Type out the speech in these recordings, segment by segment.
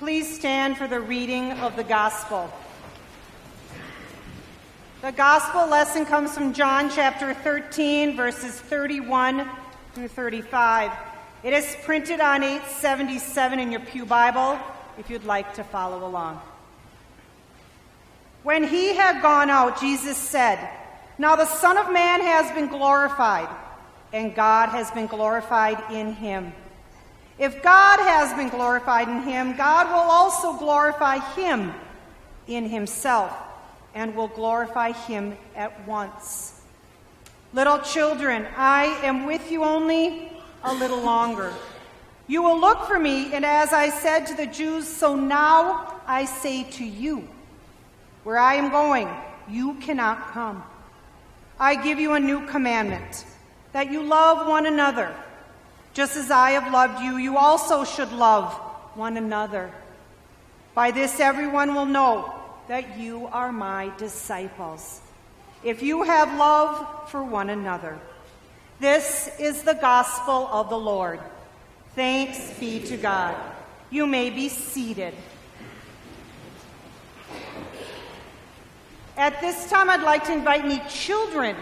Please stand for the reading of the Gospel. The Gospel lesson comes from John chapter 13, verses 31 through 35. It is printed on 877 in your pew Bible, if you'd like to follow along. When he had gone out, Jesus said, "Now the Son of Man has been glorified, and God has been glorified in him. If God has been glorified in him, God will also glorify him in himself, and will glorify him at once. Little children, I am with you only a little longer. You will look for me, and as I said to the Jews, so now I say to you, where I am going, you cannot come. I give you a new commandment, that you love one another. Just as I have loved you, you also should love one another. By this everyone will know that you are my disciples, if you have love for one another." This is the gospel of the Lord. Thanks be to God. You may be seated. At this time, I'd like to invite any children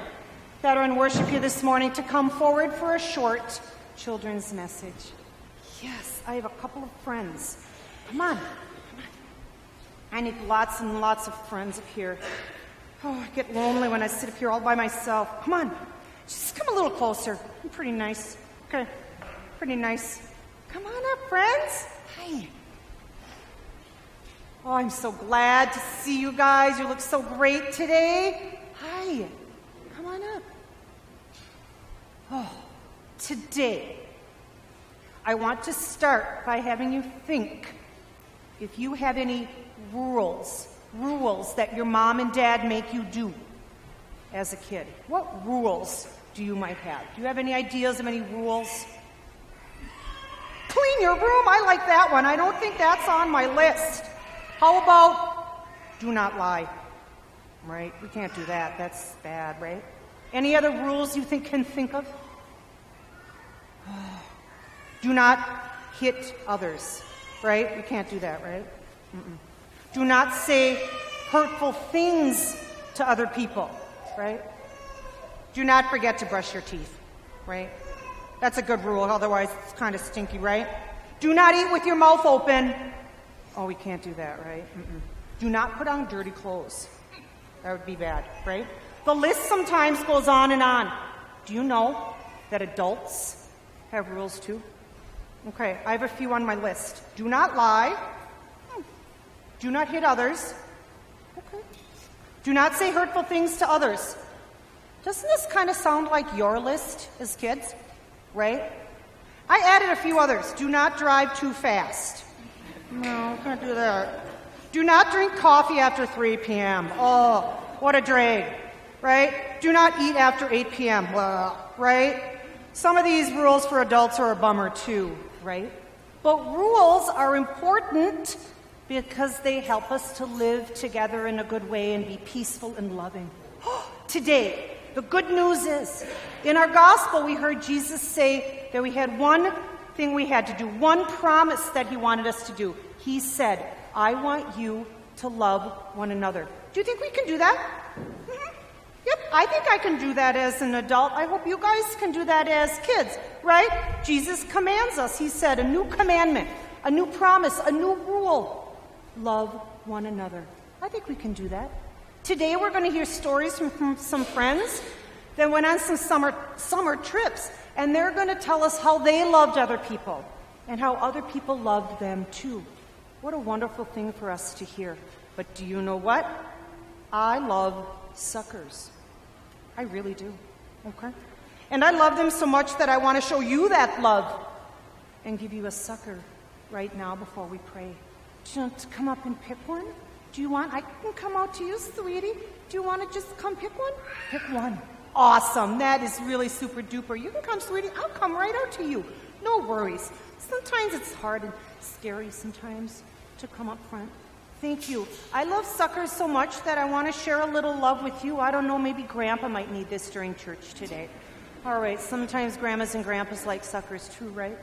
that are in worship here this morning to come forward for a short children's message. Yes, I have a couple of friends. Come on. I need lots and lots of friends up here. Oh, I get lonely when I sit up here all by myself. Come on. Just come a little closer. I'm pretty nice. Okay. Pretty nice. Come on up, friends. Hi. Oh, I'm so glad to see you guys. You look so great today. Hi. Come on up. Oh, today, I want to start by having you think if you have any rules that your mom and dad make you do as a kid. What rules do you might have? Do you have any ideas of any rules? Clean your room. I like that one. I don't think that's on my list. How about do not lie? Right? We can't do that. That's bad, right? Any other rules you can think of? Do not hit others, right? We can't do that, right? Do not say hurtful things to other people, right? Do not forget to brush your teeth, right? That's a good rule, otherwise it's kind of stinky, right? Do not eat with your mouth open. Oh, we can't do that, right? Do not put on dirty clothes. That would be bad, right? The list sometimes goes on and on. Do you know that adults have rules too? Okay, I have a few on my list. Do not lie. Do not hit others. Okay. Do not say hurtful things to others. Doesn't this kind of sound like your list as kids? Right? I added a few others. Do not drive too fast. No, can't do that. Do not drink coffee after 3 p.m. Oh, what a drag. Right? Do not eat after 8 p.m. Right? Some of these rules for adults are a bummer too, right? But rules are important because they help us to live together in a good way and be peaceful and loving. Today, the good news is, in our gospel, we heard Jesus say that we had one thing we had to do, one promise that he wanted us to do. He said, I want you to love one another. Do you think we can do that? Yep, I think I can do that as an adult. I hope you guys can do that as kids, right? Jesus commands us. He said, a new commandment, a new promise, a new rule. Love one another. I think we can do that. Today we're going to hear stories from some friends that went on some summer trips, and they're going to tell us how they loved other people and how other people loved them too. What a wonderful thing for us to hear. But do you know what? I love suckers. I really do. Okay? And I love them so much that I want to show you that love and give you a sucker right now before we pray. Do you want to come up and pick one? Do you want? I can come out to you, sweetie. Do you want to just come pick one? Pick one. Awesome. That is really super duper. You can come, sweetie. I'll come right out to you. No worries. Sometimes it's hard and scary sometimes to come up front. Thank you. I love suckers so much that I want to share a little love with you. I don't know, maybe Grandpa might need this during church today. All right, sometimes grandmas and grandpas like suckers too, right?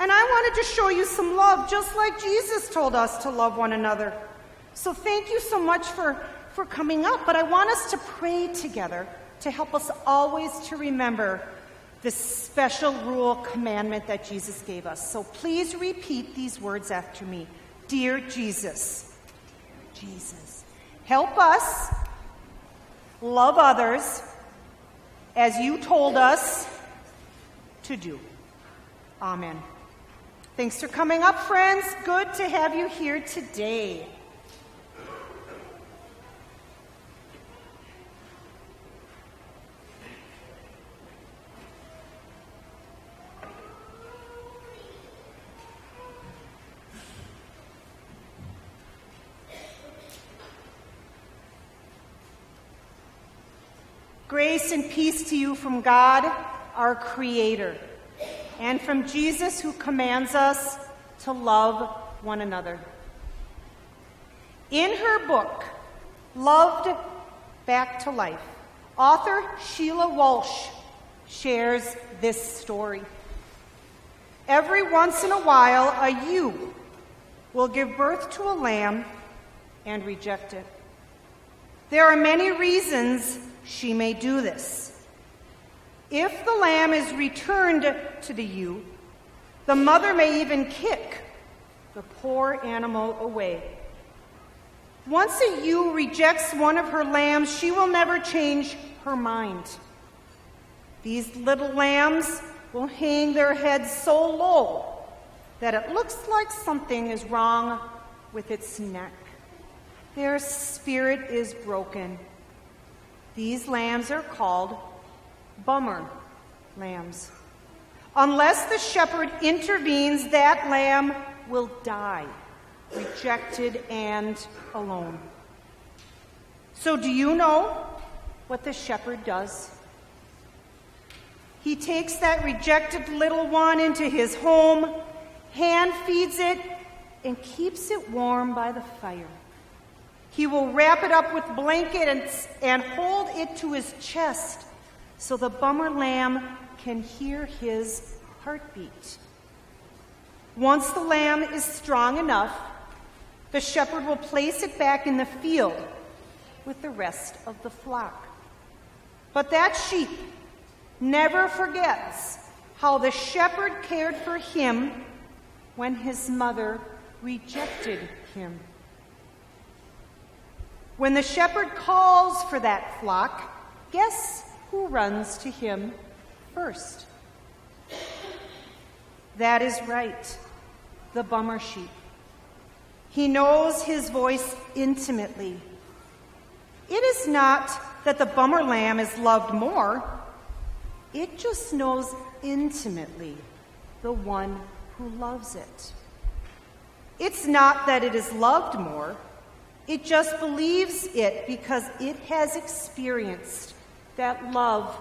And I wanted to show you some love, just like Jesus told us to love one another. So thank you so much for coming up. But I want us to pray together to help us always to remember this special rule commandment that Jesus gave us. So please repeat these words after me. Dear Jesus, help us love others as you told us to do. Amen. Thanks for coming up, friends. Good to have you here today. Grace and peace to you from God, our Creator, and from Jesus, who commands us to love one another. In her book, Loved Back to Life, author Sheila Walsh shares this story. Every once in a while, a ewe will give birth to a lamb and reject it. There are many reasons she may do this. If the lamb is returned to the ewe, the mother may even kick the poor animal away. Once a ewe rejects one of her lambs, she will never change her mind. These little lambs will hang their heads so low that it looks like something is wrong with its neck. Their spirit is broken. These lambs are called bummer lambs. Unless the shepherd intervenes, that lamb will die, rejected and alone. So do you know what the shepherd does? He takes that rejected little one into his home, hand feeds it, and keeps it warm by the fire. He will wrap it up with blankets and hold it to his chest so the bummer lamb can hear his heartbeat. Once the lamb is strong enough, the shepherd will place it back in the field with the rest of the flock. But that sheep never forgets how the shepherd cared for him when his mother rejected him. When the shepherd calls for that flock, guess who runs to him first? That is right, the bummer sheep. He knows his voice intimately. It is not that the bummer lamb is loved more. It just knows intimately the one who loves it. It's not that it is loved more. It just believes it because it has experienced that love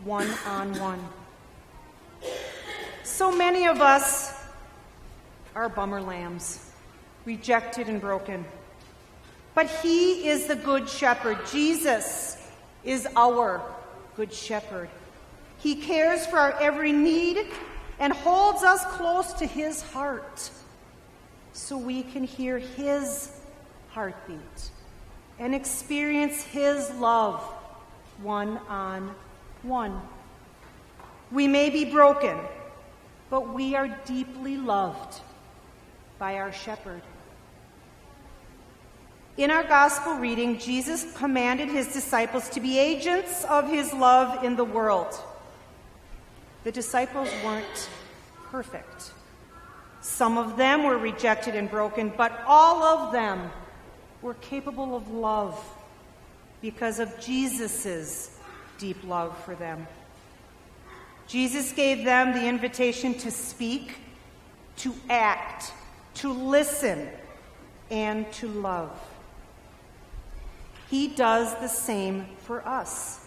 one-on-one. So many of us are bummer lambs, rejected and broken. But he is the good shepherd. Jesus is our good shepherd. He cares for our every need and holds us close to his heart so we can hear his heartbeat and experience his love one-on-one. We may be broken, but we are deeply loved by our shepherd. In our gospel reading, Jesus commanded his disciples to be agents of his love in the world. The disciples weren't perfect. Some of them were rejected and broken, but all of them were capable of love because of Jesus' deep love for them. Jesus gave them the invitation to speak, to act, to listen, and to love. He does the same for us.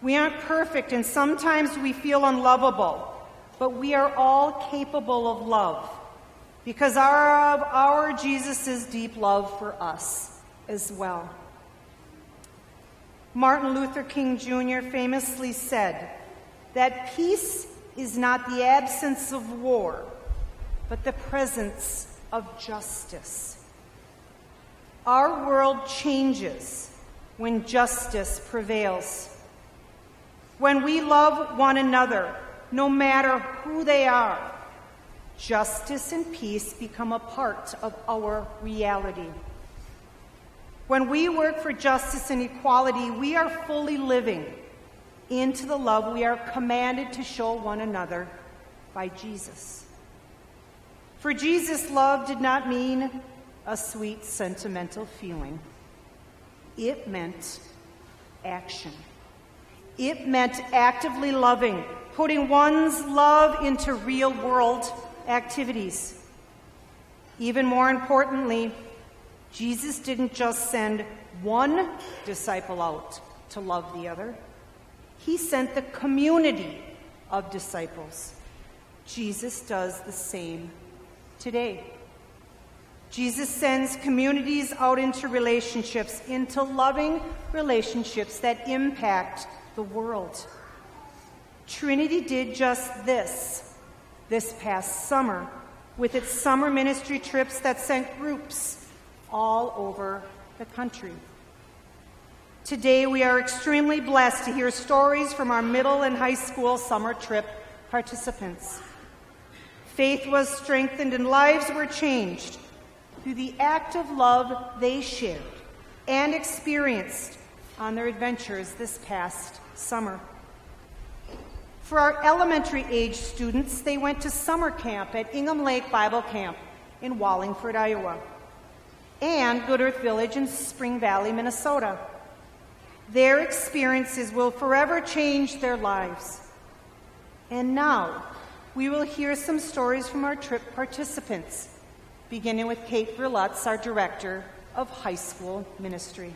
We aren't perfect, and sometimes we feel unlovable, but we are all capable of love because of our Jesus' deep love for us as well. Martin Luther King Jr. famously said that peace is not the absence of war, but the presence of justice. Our world changes when justice prevails. When we love one another, no matter who they are, justice and peace become a part of our reality. When we work for justice and equality, we are fully living into the love we are commanded to show one another by Jesus. For Jesus, love did not mean a sweet, sentimental feeling. It meant action. It meant actively loving, putting one's love into real-world activities. Even more importantly, Jesus didn't just send one disciple out to love the other. He sent the community of disciples. Jesus does the same today. Jesus sends communities out into relationships, into loving relationships that impact the world. Trinity did just this past summer with its summer ministry trips that sent groups all over the country. Today we are extremely blessed to hear stories from our middle and high school summer trip participants. Faith was strengthened and lives were changed through the active love they shared and experienced on their adventures this past summer. For our elementary age students, they went to summer camp at Ingham Lake Bible Camp in Wallingford, Iowa, and Good Earth Village in Spring Valley, Minnesota. Their experiences will forever change their lives. And now, we will hear some stories from our trip participants, beginning with Kate Verlutz, our Director of High School Ministry.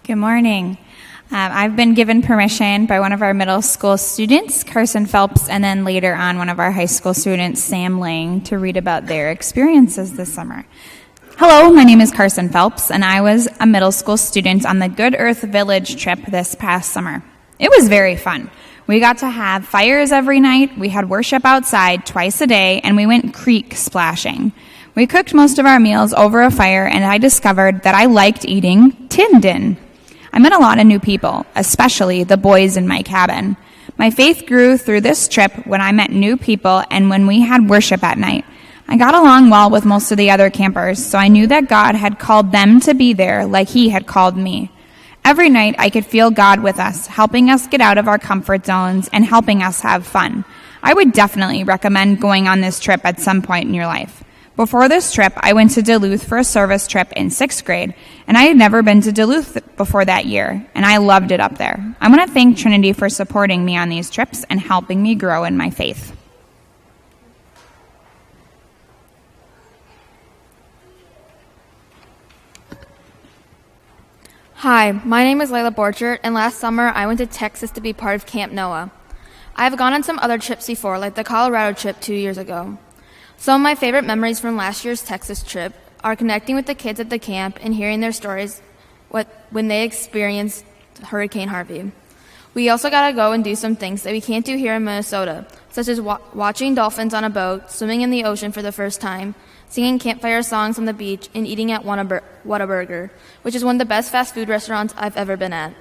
Good morning. I've been given permission by one of our middle school students, Carson Phelps, and then later on one of our high school students, Sam Lang, to read about their experiences this summer. Hello, my name is Carson Phelps, and I was a middle school student on the Good Earth Village trip this past summer. It was very fun. We got to have fires every night, we had worship outside twice a day, and we went creek splashing. We cooked most of our meals over a fire, and I discovered that I liked eating tinned. I met a lot of new people, especially the boys in my cabin. My faith grew through this trip when I met new people and when we had worship at night. I got along well with most of the other campers, so I knew that God had called them to be there like He had called me. Every night I could feel God with us, helping us get out of our comfort zones and helping us have fun. I would definitely recommend going on this trip at some point in your life. Before this trip, I went to Duluth for a service trip in 6th grade, and I had never been to Duluth before that year, and I loved it up there. I want to thank Trinity for supporting me on these trips and helping me grow in my faith. Hi, my name is Layla Borchert, and last summer I went to Texas to be part of Camp Noah. I have gone on some other trips before, like the Colorado trip 2 years ago. Some of my favorite memories from last year's Texas trip are connecting with the kids at the camp and hearing their stories when they experienced Hurricane Harvey. We also got to go and do some things that we can't do here in Minnesota, such as watching dolphins on a boat, swimming in the ocean for the first time, singing campfire songs on the beach, and eating at Whataburger, which is one of the best fast food restaurants I've ever been at.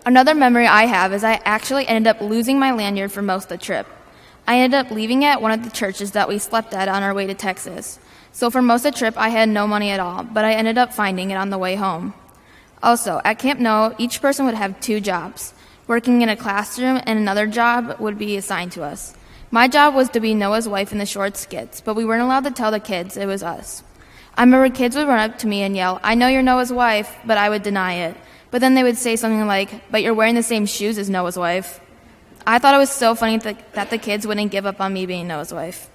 Another memory I have is I actually ended up losing my lanyard for most of the trip. I ended up leaving it at one of the churches that we slept at on our way to Texas. So for most of the trip, I had no money at all, but I ended up finding it on the way home. Also, at Camp Noah, each person would have 2 jobs. Working in a classroom and another job would be assigned to us. My job was to be Noah's wife in the short skits, but we weren't allowed to tell the kids it was us. I remember kids would run up to me and yell, "I know you're Noah's wife," but I would deny it. But then they would say something like, "But you're wearing the same shoes as Noah's wife." I thought it was so funny that the kids wouldn't give up on me being Noah's wife.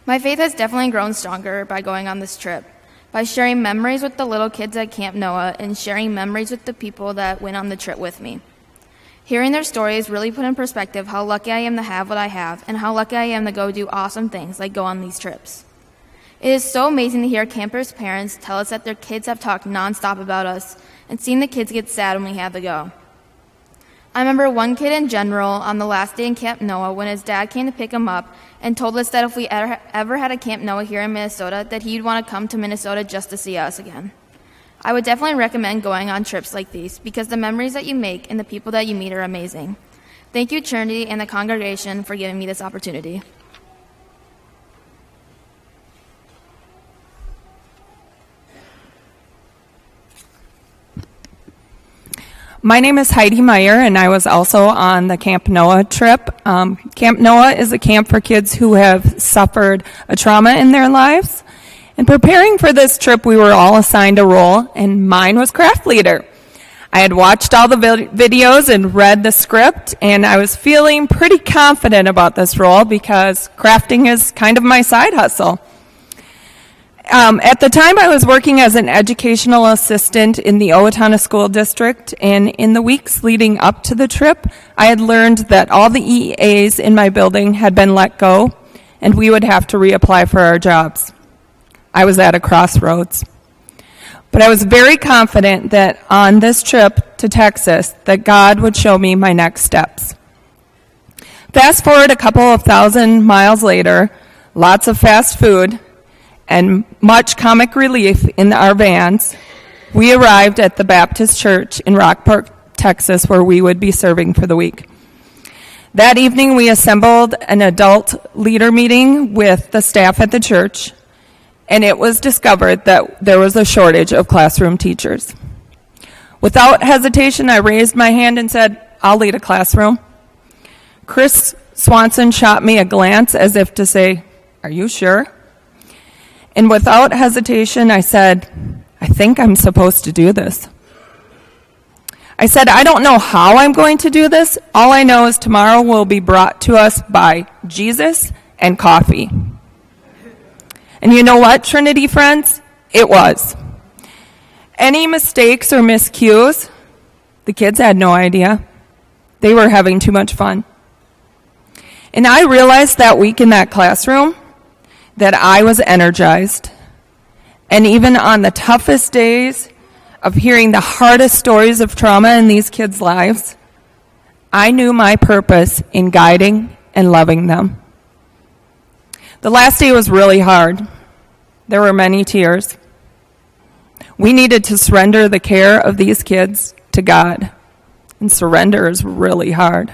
My faith has definitely grown stronger by going on this trip, by sharing memories with the little kids at Camp Noah and sharing memories with the people that went on the trip with me. Hearing their stories really put in perspective how lucky I am to have what I have and how lucky I am to go do awesome things like go on these trips. It is so amazing to hear campers' parents tell us that their kids have talked nonstop about us and seeing the kids get sad when we have to go. I remember one kid in general on the last day in Camp Noah when his dad came to pick him up and told us that if we ever had a Camp Noah here in Minnesota, that he'd want to come to Minnesota just to see us again. I would definitely recommend going on trips like these because the memories that you make and the people that you meet are amazing. Thank you, Trinity and the congregation, for giving me this opportunity. My name is Heidi Meyer, and I was also on the Camp Noah trip. Camp Noah is a camp for kids who have suffered a trauma in their lives. In preparing for this trip, we were all assigned a role, and mine was craft leader. I had watched all the videos and read the script, and I was feeling pretty confident about this role because crafting is kind of my side hustle. At the time, I was working as an educational assistant in the Owatonna School District, and in the weeks leading up to the trip, I had learned that all the EAs in my building had been let go, and we would have to reapply for our jobs. I was at a crossroads. But I was very confident that on this trip to Texas, that God would show me my next steps. Fast forward a couple of thousand miles later, lots of fast food, and much comic relief in our vans, we arrived at the Baptist Church in Rockport, Texas, where we would be serving for the week. That evening, we assembled an adult leader meeting with the staff at the church, and it was discovered that there was a shortage of classroom teachers. Without hesitation, I raised my hand and said, "I'll lead a classroom." Chris Swanson shot me a glance as if to say, "Are you sure?" And without hesitation, I said, "I think I'm supposed to do this." I said, "I don't know how I'm going to do this. All I know is tomorrow will be brought to us by Jesus and coffee." And you know what, Trinity friends? It was. Any mistakes or miscues? The kids had no idea. They were having too much fun. And I realized that week in that classroom that I was energized. And even on the toughest days of hearing the hardest stories of trauma in these kids' lives, I knew my purpose in guiding and loving them. The last day was really hard. There were many tears. We needed to surrender the care of these kids to God. And surrender is really hard.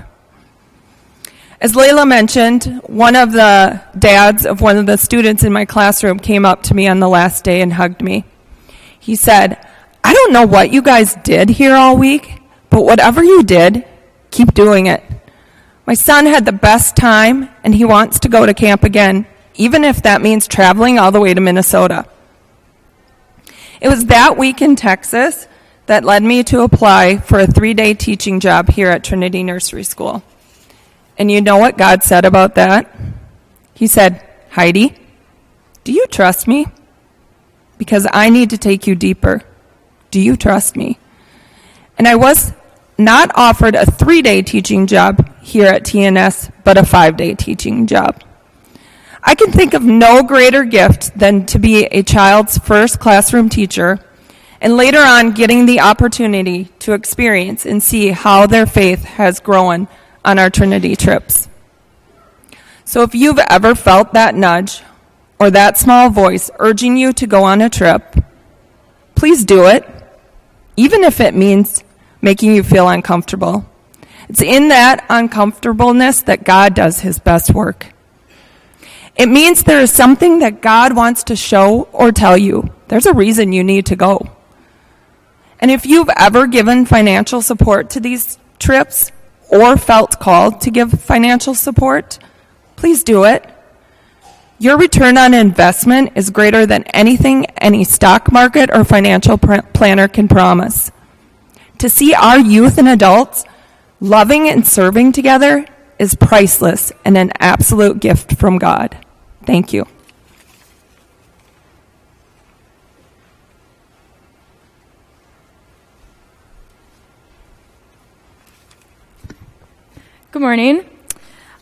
As Layla mentioned, one of the dads of one of the students in my classroom came up to me on the last day and hugged me. He said, "I don't know what you guys did here all week, but whatever you did, keep doing it. My son had the best time, and he wants to go to camp again, even if that means traveling all the way to Minnesota." It was that week in Texas that led me to apply for a 3-day teaching job here at Trinity Nursery School. And you know what God said about that? He said, "Heidi, do you trust me? Because I need to take you deeper. Do you trust me?" And I was not offered a 3-day teaching job here at TNS, but a 5-day teaching job. I can think of no greater gift than to be a child's first classroom teacher, and later on getting the opportunity to experience and see how their faith has grown on our Trinity trips. So if you've ever felt that nudge or that small voice urging you to go on a trip, please do it, even if it means making you feel uncomfortable. It's in that uncomfortableness that God does his best work. It means there is something that God wants to show or tell you. There's a reason you need to go. And if you've ever given financial support to these trips or felt called to give financial support, please do it. Your return on investment is greater than anything any stock market or financial planner can promise. To see our youth and adults loving and serving together is priceless and an absolute gift from God. Thank you. Good morning.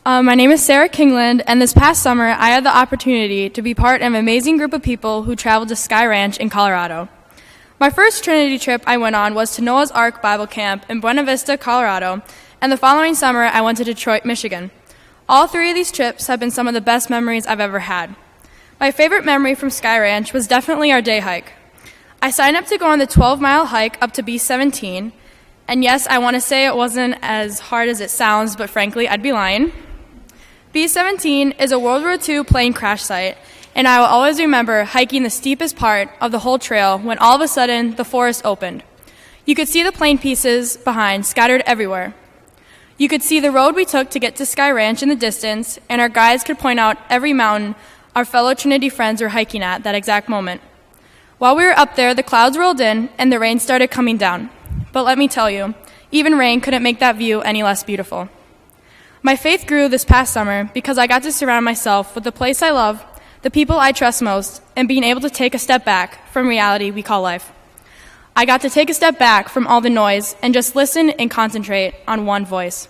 My name is Sarah Kingland, and this past summer I had the opportunity to be part of an amazing group of people who traveled to Sky Ranch in Colorado. My first Trinity trip I went on was to Noah's Ark Bible Camp in Buena Vista, Colorado, and the following summer I went to Detroit, Michigan. All 3 of these trips have been some of the best memories I've ever had. My favorite memory from Sky Ranch was definitely our day hike. I signed up to go on the 12-mile hike up to B-17, and yes, I want to say it wasn't as hard as it sounds, but frankly, I'd be lying. B-17 is a World War II plane crash site, and I will always remember hiking the steepest part of the whole trail when all of a sudden the forest opened. You could see the plane pieces behind scattered everywhere. You could see the road we took to get to Sky Ranch in the distance, and our guides could point out every mountain our fellow Trinity friends were hiking at that exact moment. While we were up there, the clouds rolled in and the rain started coming down. But let me tell you, even rain couldn't make that view any less beautiful. My faith grew this past summer because I got to surround myself with the place I love, the people I trust most, and being able to take a step back from reality we call life. I got to take a step back from all the noise and just listen and concentrate on one voice.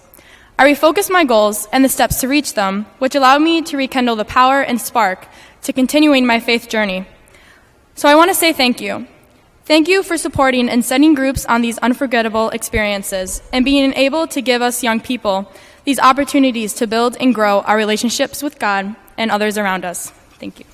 I refocused my goals and the steps to reach them, which allowed me to rekindle the power and spark to continuing my faith journey. So I want to say thank you. Thank you for supporting and sending groups on these unforgettable experiences and being able to give us young people these opportunities to build and grow our relationships with God and others around us. Thank you.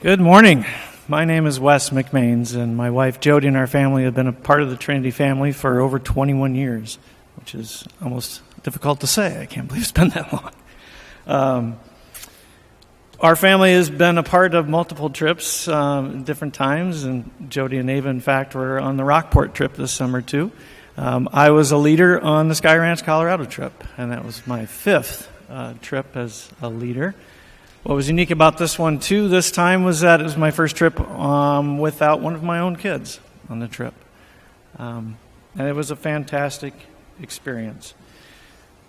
Good morning. My name is Wes McMains, and my wife Jody and our family have been a part of the Trinity family for over 21 years, which is almost difficult to say. I can't believe it's been that long. Our family has been a part of multiple trips different times, and Jody and Ava, in fact, were on the Rockport trip this summer, too. I was a leader on the Sky Ranch, Colorado trip, and that was my 5th trip as a leader. What was unique about this one, too, this time was that it was my first trip without one of my own kids on the trip. And it was a fantastic experience.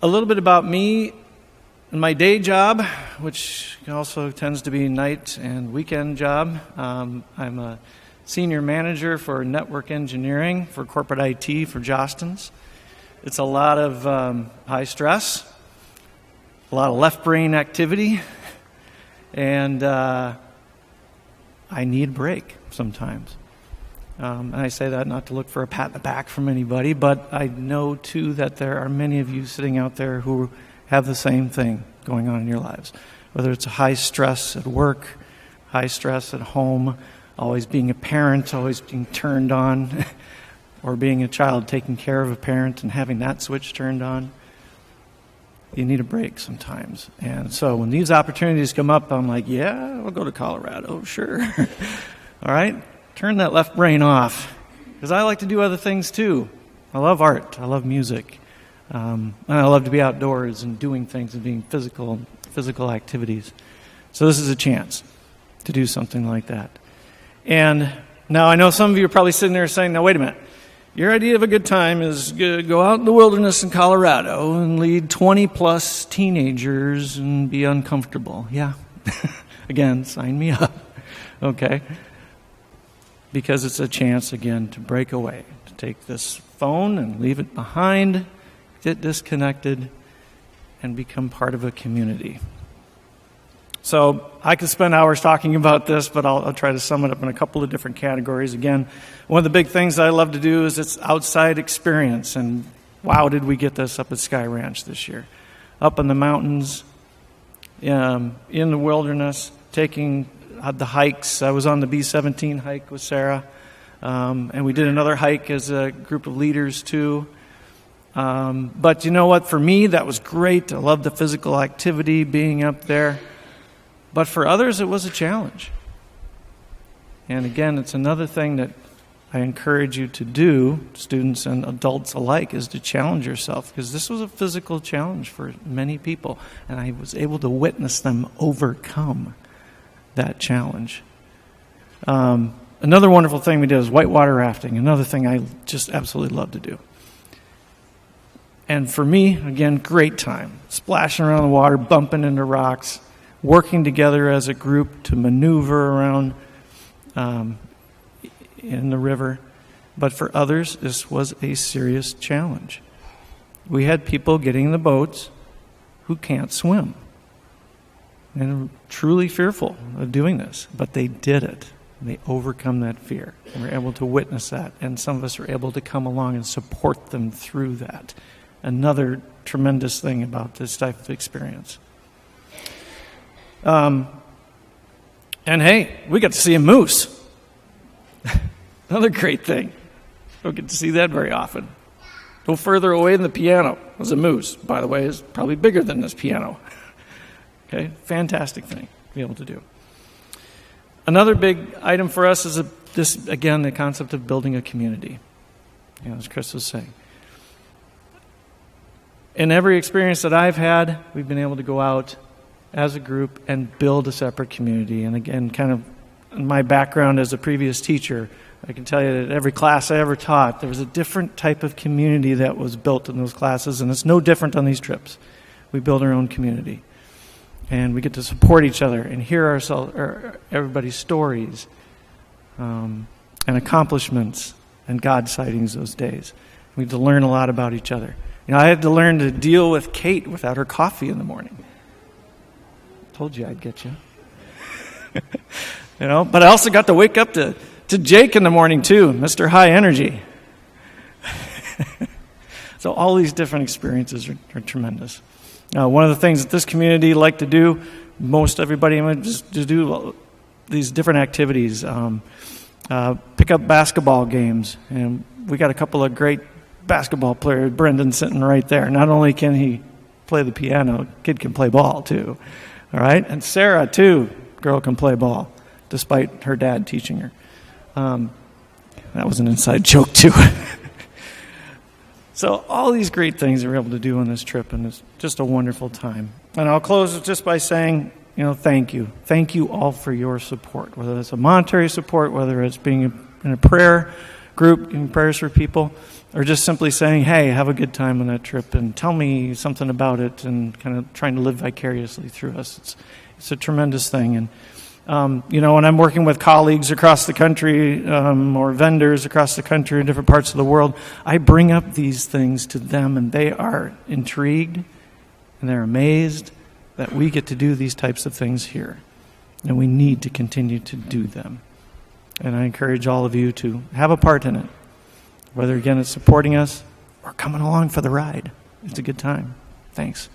A little bit about me and my day job, which also tends to be night and weekend job. I'm a senior manager for network engineering for corporate IT for Jostens. It's a lot of high stress, a lot of left brain activity, and I need a break sometimes. And I say that not to look for a pat in the back from anybody, but I know, too, that there are many of you sitting out there who have the same thing going on in your lives. Whether it's high stress at work, high stress at home, always being a parent, always being turned on, or being a child taking care of a parent and having that switch turned on. You need a break sometimes. And so when these opportunities come up, I'm like, yeah, I'll go to Colorado, sure. All right? Turn that left brain off, because I like to do other things too. I love art. I love music. And I love to be outdoors and doing things and being physical activities. So this is a chance to do something like that. And now I know some of you are probably sitting there saying, now wait a minute. Your idea of a good time is go out in the wilderness in Colorado and lead 20-plus teenagers and be uncomfortable. Yeah. Again, sign me up. Okay. Because it's a chance, again, to break away, to take this phone and leave it behind, get disconnected, and become part of a community. So I could spend hours talking about this, but I'll try to sum it up in a couple of different categories. Again, one of the big things I love to do is it's outside experience. And wow, did we get this up at Sky Ranch this year. Up in the mountains, in the wilderness, taking the hikes. I was on the B-17 hike with Sarah, and we did another hike as a group of leaders too. But you know what? For me, that was great. I loved the physical activity, being up there. But for others, it was a challenge. And again, it's another thing that I encourage you to do, students and adults alike, is to challenge yourself, because this was a physical challenge for many people, and I was able to witness them overcome that challenge. Another wonderful thing we did is whitewater rafting, another thing I just absolutely love to do. And for me, again, great time. Splashing around the water, bumping into rocks, working together as a group to maneuver around in the river. But for others, this was a serious challenge. We had people getting in the boats who can't swim. and truly fearful of doing this, but they did it. They overcome that fear, and we're able to witness that, and some of us are able to come along and support them through that. Another tremendous thing about this type of experience. And hey, we got to see a moose. Another great thing. Don't get to see that very often. No further away than the piano was a moose. By the way, is probably bigger than this piano. Okay, fantastic thing to be able to do. Another big item for us is this again, the concept of building a community. As Chris was saying. In every experience that I've had, we've been able to go out as a group and build a separate community. And again, kind of in my background as a previous teacher, I can tell you that every class I ever taught, there was a different type of community that was built in those classes, and it's no different on these trips. We build our own community. And we get to support each other and hear everybody's stories and accomplishments and God sightings those days. We get to learn a lot about each other. I had to learn to deal with Kate without her coffee in the morning. Told you I'd get you. But I also got to wake up to Jake in the morning too, Mr. High Energy. So all these different experiences are tremendous. One of the things that this community like to do, most everybody just to do these different activities, pick up basketball games, and we got a couple of great basketball players. Brendan sitting right there. Not only can he play the piano, kid can play ball too. All right, and Sarah too, girl can play ball, despite her dad teaching her. That was an inside joke too. So all these great things we're able to do on this trip, and it's just a wonderful time. And I'll close just by saying, thank you. Thank you all for your support, whether it's a monetary support, whether it's being in a prayer group, giving prayers for people, or just simply saying, hey, have a good time on that trip and tell me something about it, and kind of trying to live vicariously through us. It's a tremendous thing. And when I'm working with colleagues across the country or vendors across the country in different parts of the world, I bring up these things to them, and they are intrigued and they're amazed that we get to do these types of things here. And we need to continue to do them. And I encourage all of you to have a part in it, whether, again, it's supporting us or coming along for the ride. It's a good time. Thanks.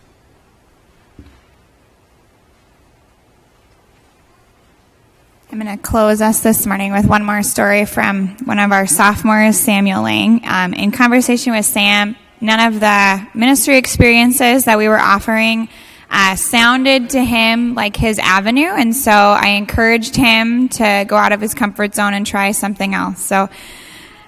I'm going to close us this morning with one more story from one of our sophomores, Samuel Lang. In conversation with Sam, none of the ministry experiences that we were offering sounded to him like his avenue, and so I encouraged him to go out of his comfort zone and try something else. So,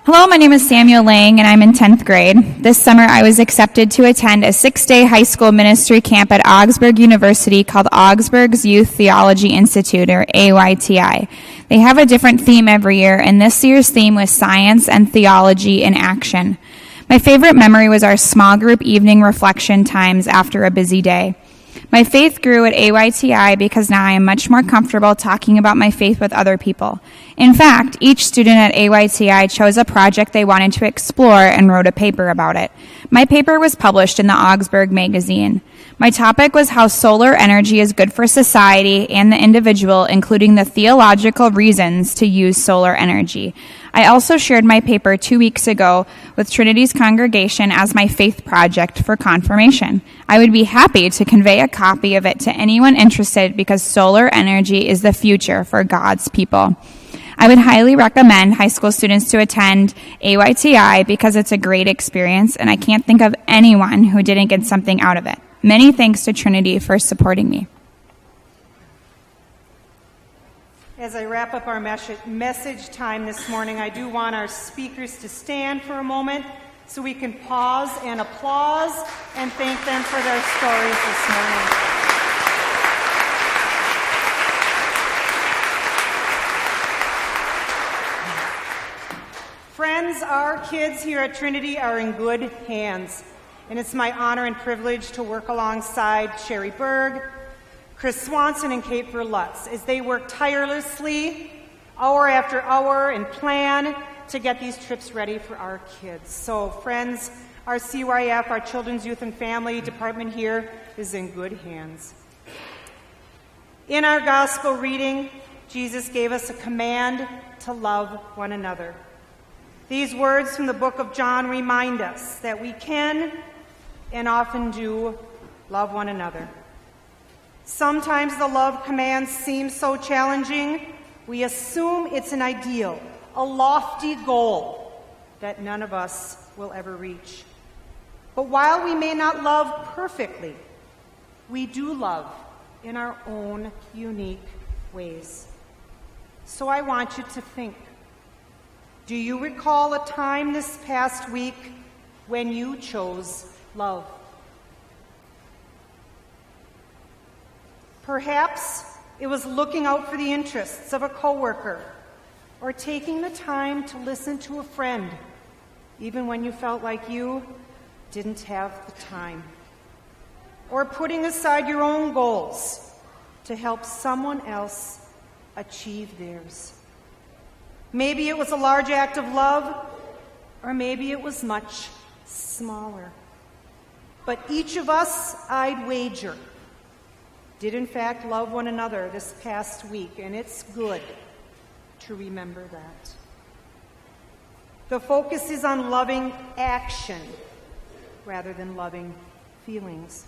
hello, my name is Samuel Lang, and I'm in 10th grade. This summer, I was accepted to attend a 6-day high school ministry camp at Augsburg University called Augsburg's Youth Theology Institute, or AYTI. They have a different theme every year, and this year's theme was Science and Theology in Action. My favorite memory was our small group evening reflection times after a busy day. My faith grew at AYTI because now I am much more comfortable talking about my faith with other people. In fact, each student at AYTI chose a project they wanted to explore and wrote a paper about it. My paper was published in the Augsburg magazine. My topic was how solar energy is good for society and the individual, including the theological reasons to use solar energy. I also shared my paper 2 weeks ago with Trinity's congregation as my faith project for confirmation. I would be happy to convey a copy of it to anyone interested because solar energy is the future for God's people. I would highly recommend high school students to attend AYTI because it's a great experience, and I can't think of anyone who didn't get something out of it. Many thanks to Trinity for supporting me. As I wrap up our message time this morning, I do want our speakers to stand for a moment so we can pause and applause and thank them for their stories this morning. Friends, our kids here at Trinity are in good hands, and it's my honor and privilege to work alongside Sherry Berg, Chris Swanson, and Kate Verlutz as they work tirelessly, hour after hour, and plan to get these trips ready for our kids. So, friends, our CYF, our Children's Youth and Family Department here, is in good hands. In our gospel reading, Jesus gave us a command to love one another. These words from the book of John remind us that we can and often do love one another. Sometimes the love command seems so challenging, we assume it's an ideal, a lofty goal that none of us will ever reach. But while we may not love perfectly, we do love in our own unique ways. So I want you to think. Do you recall a time this past week when you chose love? Perhaps it was looking out for the interests of a coworker, or taking the time to listen to a friend, even when you felt like you didn't have the time, or putting aside your own goals to help someone else achieve theirs. Maybe it was a large act of love, or maybe it was much smaller. But each of us, I'd wager, did in fact love one another this past week, and it's good to remember that. The focus is on loving action rather than loving feelings.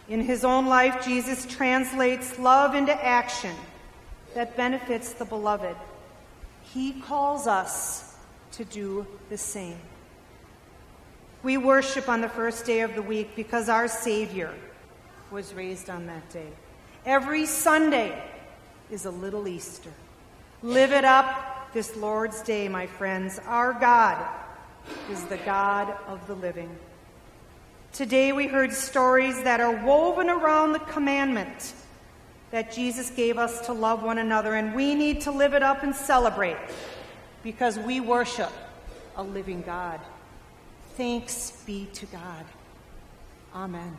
In his own life, Jesus translates love into action that benefits the beloved. He calls us to do the same. We worship on the first day of the week because our Savior was raised on that day. Every Sunday is a little Easter. Live it up this Lord's Day, my friends. Our God is the God of the living. Today we heard stories that are woven around the commandment that Jesus gave us to love one another, and we need to live it up and celebrate because we worship a living God. Thanks be to God. Amen.